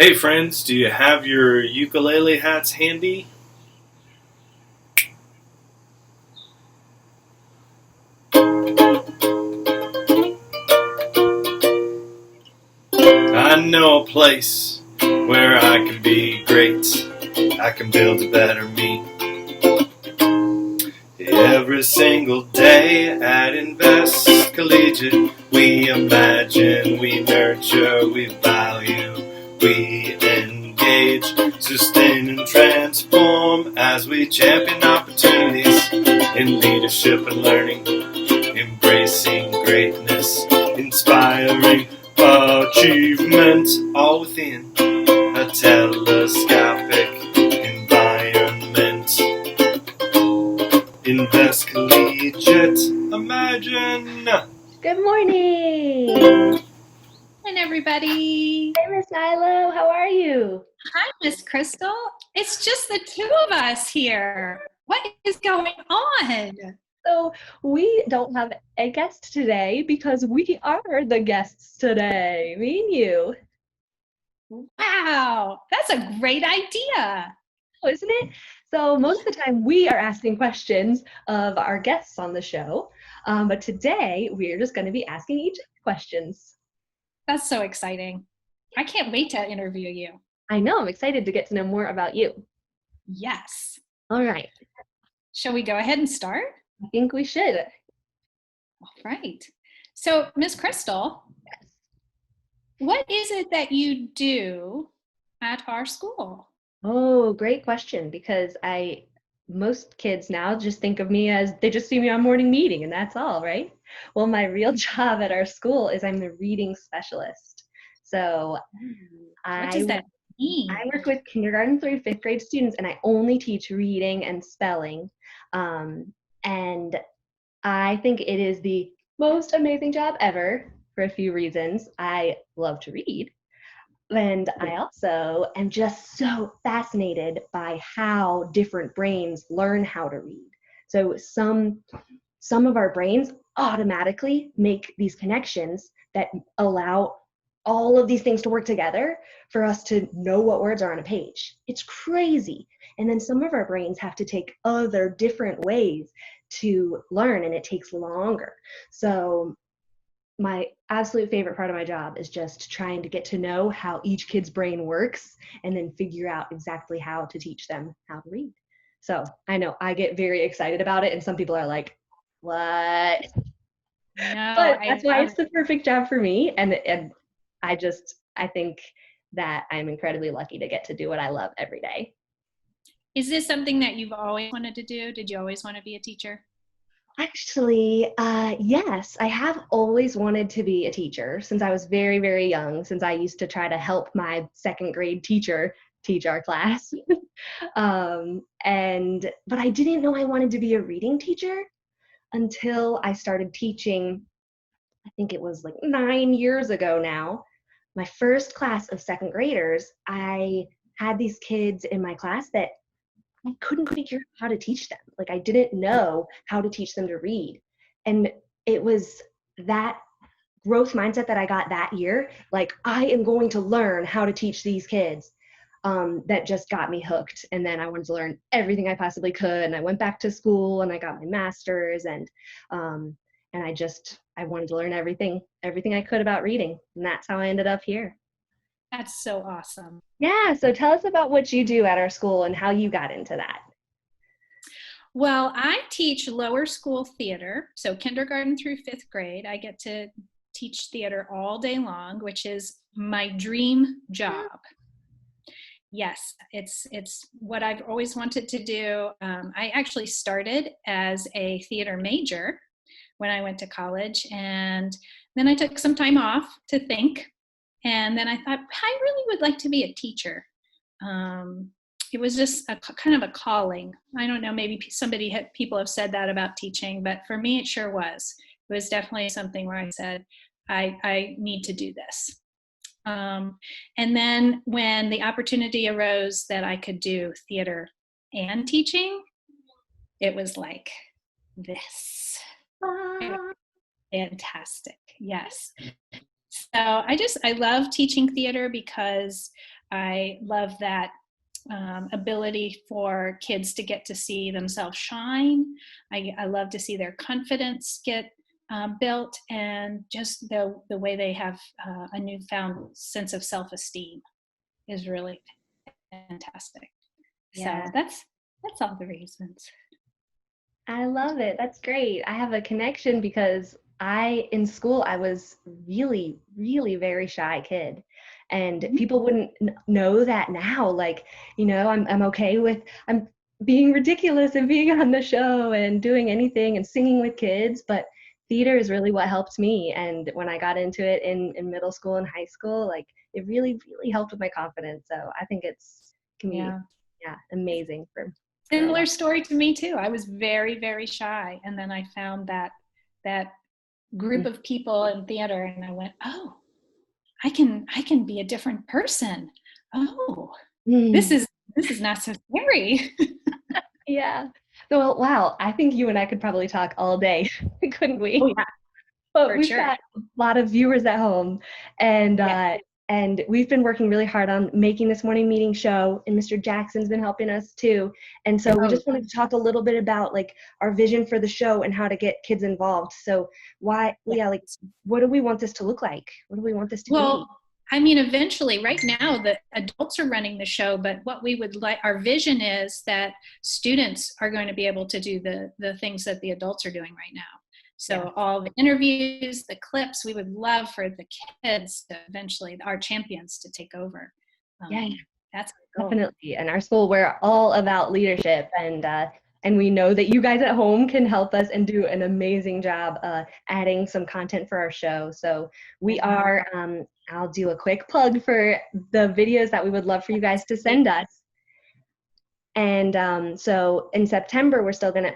Hey friends, do you have your ukulele hats handy? I know a place where I can be great. I can build a better me. Every single day at Invest Collegiate, we imagine, we nurture, we value, we engage, sustain and transform as we champion opportunities in leadership and learning, embracing greatness, inspiring achievement, all within a telescopic environment. Invest Collegiate, imagine. Good morning. And everybody. Hey, Miss Nilo, how are you? Hi, Miss Crystal. It's just the two of us here. What is going on? So, we don't have a guest today because we are the guests today, me and you, Wow, that's a great idea. isn't it? So, most of the time we are asking questions of our guests on the show, but today we are just going to be asking each other questions. That's so exciting. I can't wait to interview you. I know, I'm excited to get to know more about you. Yes. All right, Shall we go ahead and start? I think we should. All right. So, Miss Crystal, what is it that you do at our school? Oh, great question, because most kids now just think of me as they just see me on morning meeting and that's all, right? Well, my real job at our school is I'm the reading specialist. So What I does wo- that mean? I work with kindergarten through fifth grade students, and I only teach reading and spelling. And I think it is the most amazing job ever for a few reasons. I love to read. And I also am just so fascinated by how different brains learn how to read. So some of our brains automatically make these connections that allow all of these things to work together for us to know what words are on a page. It's crazy. And then some of our brains have to take other different ways to learn, and it takes longer. So my absolute favorite part of my job is just trying to get to know how each kid's brain works and then figure out exactly how to teach them how to read. So I know I get very excited about it, and some people are like, what? No, But I that's why love it's it. the perfect job for me. And I think that I'm incredibly lucky to get to do what I love every day. Is this something that you've always wanted to do? Did you always want to be a teacher? Actually, yes, I have always wanted to be a teacher since I was very, very young, since I used to try to help my second grade teacher teach our class. But I didn't know I wanted to be a reading teacher until I started teaching. I think it was like 9 years ago now. My first class of second graders, I had these kids in my class that I couldn't figure out how to teach them. Like I didn't know how to teach them to read. And it was that growth mindset that I got that year, like I am going to learn how to teach these kids. That just got me hooked. And then I wanted to learn everything I possibly could. And I went back to school and I got my master's, um, and I wanted to learn everything I could about reading. And that's how I ended up here. That's so awesome. Yeah. So tell us about what you do at our school and how you got into that. Well, I teach lower school theater, so kindergarten through fifth grade. I get to teach theater all day long, which is my dream job. Yes, it's what I've always wanted to do. I actually started as a theater major when I went to college, and then I took some time off to think, and then I thought I really would like to be a teacher. Um, it was just a kind of a calling. I don't know, maybe people have said that about teaching, but for me, it sure was. It was definitely something where I said, I need to do this. Um, and then when the opportunity arose that I could do theater and teaching, it was like this. It was Ah, fantastic. Yes. So I love teaching theater because I love that ability for kids to get to see themselves shine. I love to see their confidence get built, and just the way they have a newfound sense of self-esteem is really fantastic. Yeah. So that's all the reasons. I love it. That's great. I have a connection because in school, I was really, really very shy kid. And people wouldn't know that now. Like, I'm okay with, I'm being ridiculous and being on the show and doing anything and singing with kids. But theater is really what helped me. And when I got into it in middle school and high school, like it really, really helped with my confidence. So I think can be, amazing for Similar story to me too. I was very, very shy, and then I found that group of people in theater, and I went, oh, I can be a different person. Oh, this is not so scary. Yeah. So, wow, I think you and I could probably talk all day, couldn't we? Oh yeah, but we've got a lot of viewers at home, and and we've been working really hard on making this morning meeting show, and Mr. Jackson's been helping us too. And so we just wanted to talk a little bit about like our vision for the show and how to get kids involved. So what do we want this to look like? What do we want this to be? I mean, eventually, right now, the adults are running the show, but what we would like, our vision is that students are going to be able to do the things that the adults are doing right now. So all the interviews, the clips, we would love for the kids to eventually, our champions, to take over. That's definitely. And our school, we're all about leadership, and we know that you guys at home can help us and do an amazing job adding some content for our show. So we are, I'll do a quick plug for the videos that we would love for you guys to send us. And so in September, we're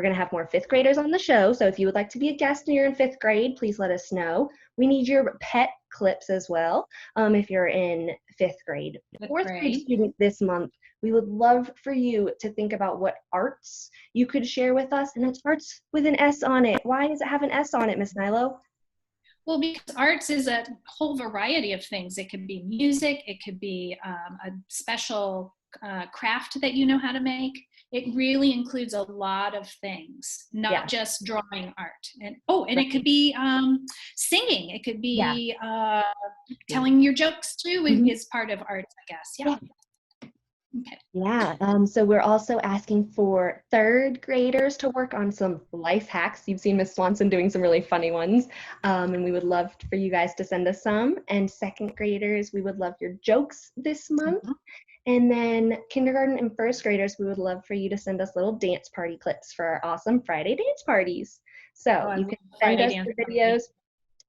gonna have more fifth graders on the show. So if you would like to be a guest and you're in fifth grade, please let us know. We need your pet clips as well. If you're in fifth grade, fourth grade student this month, we would love for you to think about what arts you could share with us, and it starts with an S on it. Why does it have an S on it, Miss Nilo? Well, because arts is a whole variety of things. It could be music, it could be a special craft that you know how to make. It really includes a lot of things, not just drawing art. And it could be singing. It could be telling your jokes too is part of arts, I guess. Okay. Yeah, so we're also asking for third graders to work on some life hacks. You've seen Miss Swanson doing some really funny ones, and we would love for you guys to send us some. And second graders, we would love your jokes this month. And then kindergarten and first graders, we would love for you to send us little dance party clips for our awesome Friday dance parties. So you can send us your videos.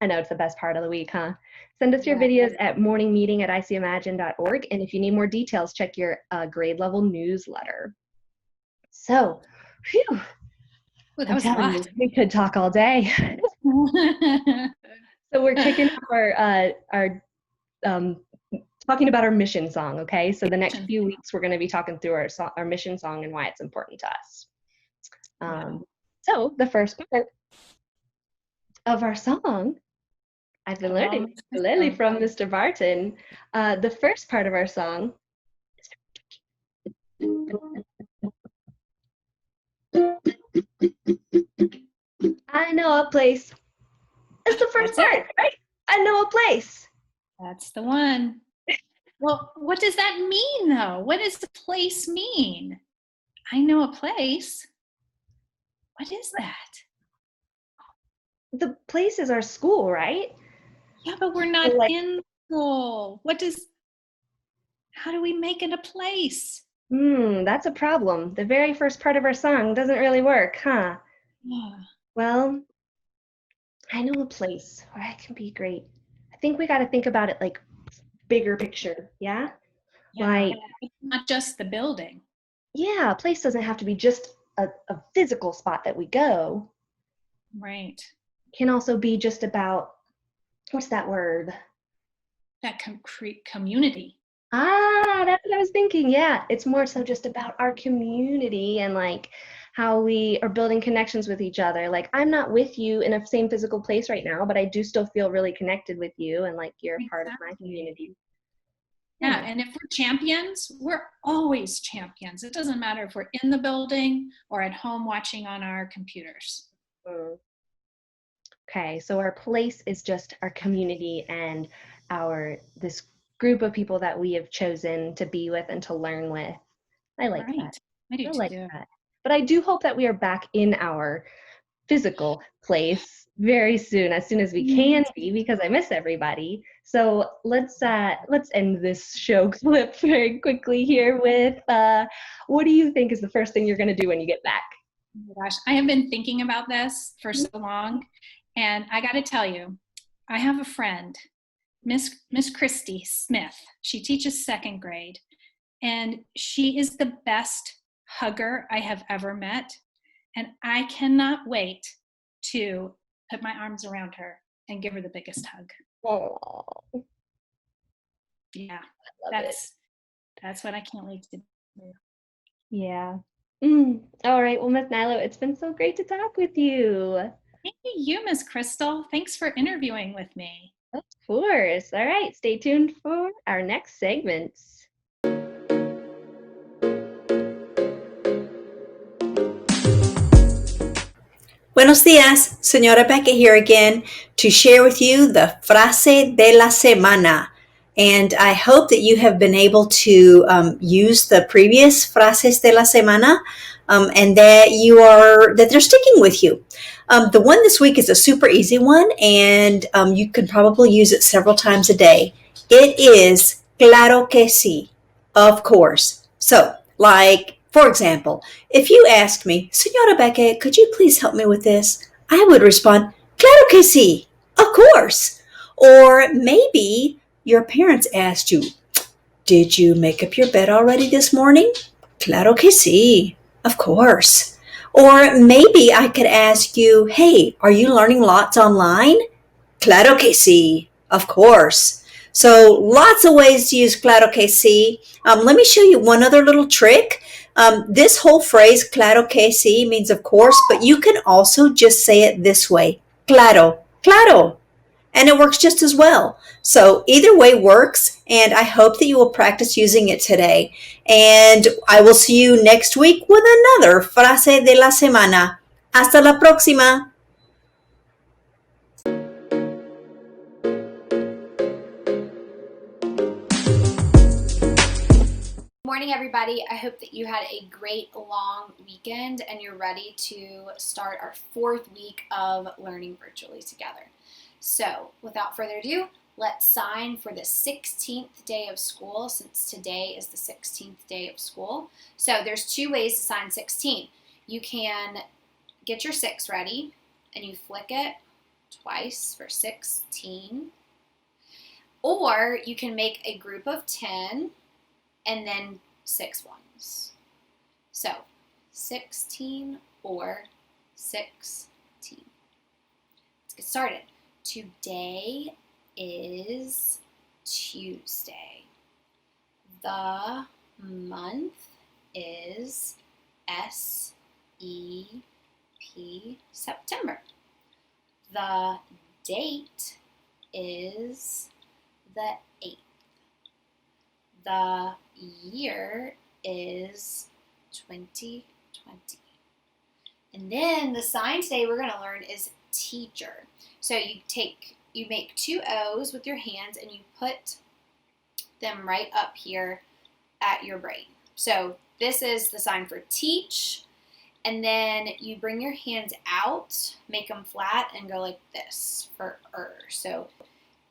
I know it's the best part of the week, huh? Send us your videos at morningmeeting@icimagine.org. And if you need more details, check your grade level newsletter. So, phew. That was a lot. We could talk all day. So we're kicking off our talking about our mission song, okay? So the next few weeks, we're going to be talking through our mission song and why it's important to us. So the first part of our song, I've been learning ukulele from Mr. Barton. The first part of our song, I know a place. It's the first part, right? I know a place. That's the one. Well, what does that mean, though? What does the place mean? I know a place. What is that? The place is our school, right? Yeah, but we're not in school. How do we make it a place? That's a problem. The very first part of our song doesn't really work, huh? Yeah. Well, I know a place where I can be great. I think we got to think about it like bigger picture, yeah? Like, it's not just the building. Yeah, a place doesn't have to be just a physical spot that we go. Right. It can also be just about, what's that word? That concrete community. That's what I was thinking. Yeah, it's more so just about our community and like how we are building connections with each other. Like, I'm not with you in a same physical place right now, but I do still feel really connected with you, and like you're part of my community. Yeah, and if we're champions, we're always champions. It doesn't matter if we're in the building or at home watching on our computers. Okay, so our place is just our community and this group of people that we have chosen to be with and to learn with. I like Right. that. I do I like too. that. But I do hope that we are back in our physical place very soon as we can be, because I miss everybody. So let's end this show clip very quickly here with what do you think is the first thing you're going to do when you get back? Oh my gosh, I have been thinking about this for so long, and I got to tell you, I have a friend, Miss Christy Smith. She teaches 2nd grade, and she is the best hugger I have ever met, and I cannot wait to put my arms around her and give her the biggest hug. Oh, Yeah, love it. that's what I can't wait to do. Yeah. All right. Well, Miss Nylo, it's been so great to talk with you. Thank you, Miss Crystal. Thanks for interviewing with me. Of course. All right. Stay tuned for our next segments. Buenos días, Señora Beckett here again to share with you the frase de la semana. And I hope that you have been able to use the previous frases de la semana and that they're sticking with you. The one this week is a super easy one, and you can probably use it several times a day. It is claro que sí, of course. So, for example, if you asked me, Señora Beckett, could you please help me with this? I would respond, claro que sí, of course. Or maybe your parents asked you, did you make up your bed already this morning? Claro que sí, of course. Or maybe I could ask you, hey, are you learning lots online? Claro que sí, of course. So lots of ways to use claro que sí. Let me show you one other little trick. This whole phrase, claro que sí, means of course, but you can also just say it this way, claro, claro, and it works just as well. So either way works, and I hope that you will practice using it today. And I will see you next week with another frase de la semana. Hasta la próxima. Morning, everybody. I hope that you had a great long weekend and you're ready to start our 4th week of learning virtually together. So without further ado, let's sign for the 16th day of school, since today is the 16th day of school. So there's 2 ways to sign 16. You can get your 6 ready and you flick it twice for 16. Or you can make a group of 10 and then 6 ones. So 16 or 16. Let's get started. Today is Tuesday. The month is S-E-P, September. The date is the 8th. The year is 2020. And then the sign today we're going to learn is teacher. So you make 2 O's with your hands and you put them right up here at your brain. So this is the sign for teach, and then you bring your hands out, make them flat, and go like this for So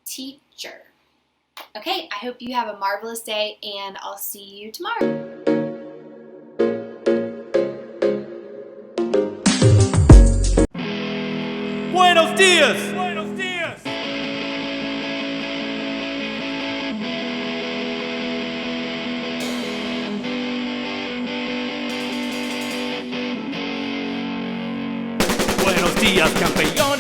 teacher. Okay, I hope you have a marvelous day, and I'll see you tomorrow. Buenos días. Buenos días. Buenos días, campeones.